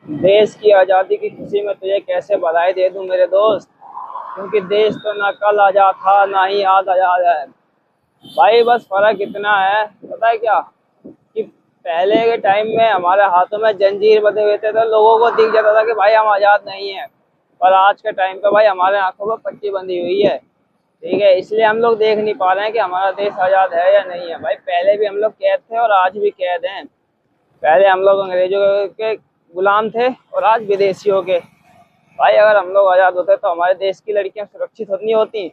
देश की आज़ादी की खुशी में तुझे कैसे बधाई दे दूं मेरे दोस्त। क्योंकि देश तो ना कल आज़ाद था ना ही आज आज़ाद है। भाई बस फर्क इतना है, पता है क्या, कि पहले के टाइम में हमारे हाथों में जंजीर बंधे हुए थे तो लोगों को दिख जाता था कि भाई हम आज़ाद नहीं है। पर आज के टाइम पे भाई हमारे आंखों में पट्टी बंधी हुई है। ठीक है, इसलिए हम लोग देख नहीं पा रहे हैं कि हमारा देश आज़ाद है या नहीं है। भाई पहले भी हम लोग कैद थे और आज भी कैद हैं। पहले हम लोग अंग्रेजों के गुलाम थे और आज विदेशियों के। भाई अगर हम लोग आज़ाद होते तो हमारे देश की लड़कियां सुरक्षित नहीं होती,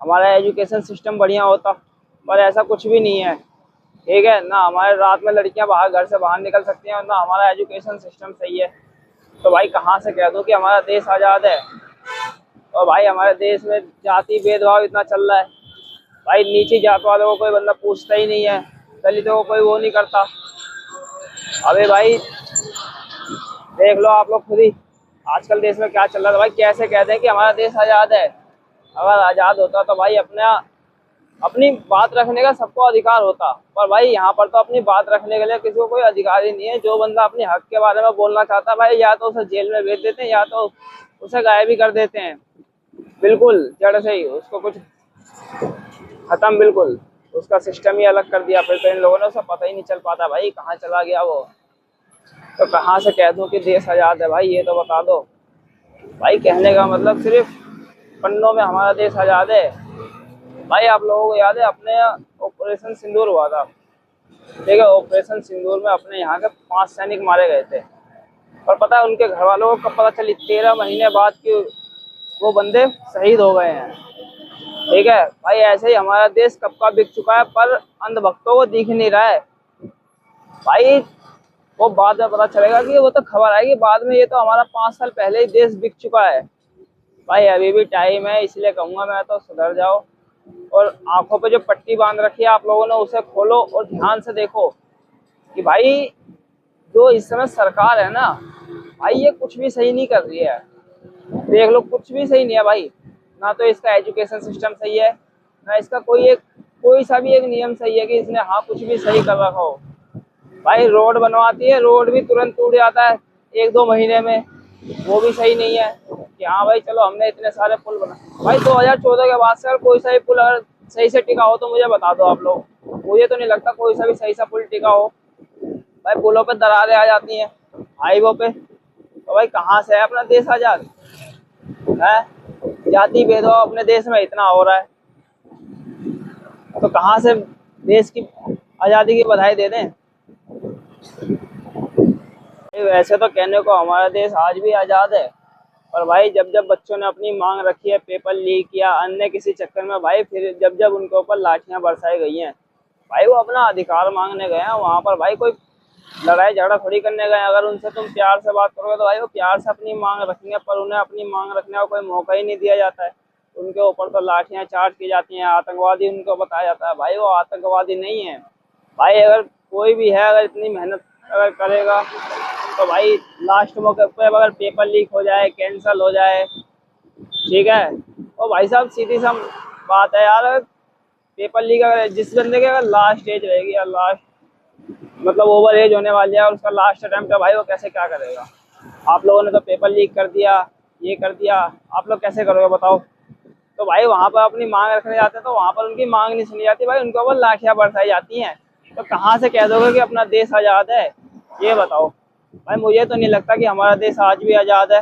हमारा एजुकेशन सिस्टम बढ़िया होता। पर ऐसा कुछ भी नहीं है। ठीक है ना, हमारे रात में लड़कियां बाहर घर से बाहर निकल सकती हैं, ना हमारा एजुकेशन सिस्टम सही है। तो भाई कहाँ से कह दूं कि हमारा देश आज़ाद है। और भाई हमारे देश में जाति भेदभाव इतना चल रहा है। भाई नीची जात वालों को कोई बंदा पूछता ही नहीं है, दलितों को कोई वो नहीं करता। अबे भाई देख लो आप लोग खुद ही, आजकल देश में क्या चल रहा है। तो भाई कैसे कहते हैं कि हमारा देश आज़ाद है। अगर आज़ाद होता तो भाई अपना अपनी बात रखने का सबको अधिकार होता। पर भाई यहाँ पर तो अपनी बात रखने के लिए किसी को कोई अधिकार ही नहीं है। जो बंदा अपने हक के बारे में बोलना चाहता है भाई, या तो उसे जेल में भेज देते हैं या तो उसे गायब ही कर देते हैं। बिल्कुल जड़ से ही उसको कुछ खत्म, बिल्कुल उसका सिस्टम ही अलग कर दिया। फिर तो इन लोगों ने उसे पता ही नहीं चल पाता भाई कहाँ चला गया वो। तो कहाँ से कह दूं कि देश आज़ाद है भाई, ये तो बता दो। भाई कहने का मतलब सिर्फ पन्नों में हमारा देश आज़ाद है। भाई आप लोगों को याद है अपने ऑपरेशन सिंदूर हुआ था। ठीक है, ऑपरेशन सिंदूर में अपने यहाँ के 5 सैनिक मारे गए थे। और पता है उनके घर वालों को कब पता चली? 13 महीने बाद कि वो बंदे शहीद हो गए हैं। ठीक है भाई, ऐसे ही हमारा देश कब का बिक चुका है, पर अंधभक्तों को दिख नहीं रहा है। भाई वो बाद में पता चलेगा कि वो तो खबर आएगी बाद में, ये तो हमारा 5 साल पहले ही देश बिक चुका है। भाई अभी भी टाइम है, इसलिए कहूंगा मैं तो सुधर जाओ। और आंखों पे जो पट्टी बांध रखी है आप लोगों ने उसे खोलो और ध्यान से देखो कि भाई जो इस समय सरकार है ना, भाई ये कुछ भी सही नहीं कर रही है। देख लो कुछ भी सही नहीं है भाई। ना तो इसका एजुकेशन सिस्टम सही है, ना इसका कोई सा भी एक नियम सही है कि इसने हाँ कुछ भी सही कर रखा हो। भाई रोड बनवाती है, रोड भी तुरंत टूट जाता है 1-2 महीने में। वो भी सही नहीं है कि हाँ भाई चलो हमने इतने सारे पुल बना। भाई 2014 के बाद से अगर कोई सा भी पुल अगर सही से टिका हो तो मुझे बता दो आप लोग। मुझे तो नहीं लगता कोई सा भी सही सा पुल टिका हो। भाई पुलों पे दरारें आ जाती हैं, हाईवों पे। तो भाई कहाँ से है अपना देश आजाद है? जाति भेदभाव अपने देश में इतना हो रहा है, तो कहाँ से देश की आज़ादी की बधाई दे दें। वैसे तो कहने को हमारा देश आज भी आज़ाद है, पर भाई जब जब बच्चों ने अपनी मांग रखी है, पेपर लीक या अन्य किसी चक्कर में, भाई फिर जब जब उनके ऊपर लाठियां बरसाई गई हैं, भाई वो अपना अधिकार मांगने गए हैं वहां पर। भाई कोई लड़ाई झगड़ा थोड़ी करने गए। अगर उनसे तुम प्यार से बात करोगे तो भाई वो प्यार से अपनी मांग रखेंगे, पर उन्हें अपनी मांग रखने का कोई मौका ही नहीं दिया जाता है। उनके ऊपर तो लाठियां चार्ज की जाती हैं, आतंकवादी उनको बताया जाता है। भाई वो आतंकवादी नहीं है। भाई अगर कोई भी है, अगर इतनी मेहनत अगर करेगा तो भाई लास्ट मौके पे अगर पेपर लीक हो जाए, कैंसिल हो जाए, ठीक है, तो भाई साहब सीधी सा बात है यार। अगर पेपर लीक अगर जिस बंदे की अगर लास्ट एज रहेगी या लास्ट मतलब ओवर एज होने वाली है और उसका लास्ट अटेम्प्ट है, भाई वो कैसे क्या करेगा? आप लोगों ने तो पेपर लीक कर दिया, ये कर दिया, आप लोग कैसे करोगे बताओ? तो भाई वहां पर अपनी मांग रखने जाते हैं तो वहां पर उनकी मांग नहीं सुनी जाती, भाई उनके ऊपर लाठियां बरसाई जाती हैं। तो कहाँ से कह दोगे कि अपना देश आज़ाद है? ये बताओ। भाई मुझे तो नहीं लगता कि हमारा देश आज भी आज़ाद है।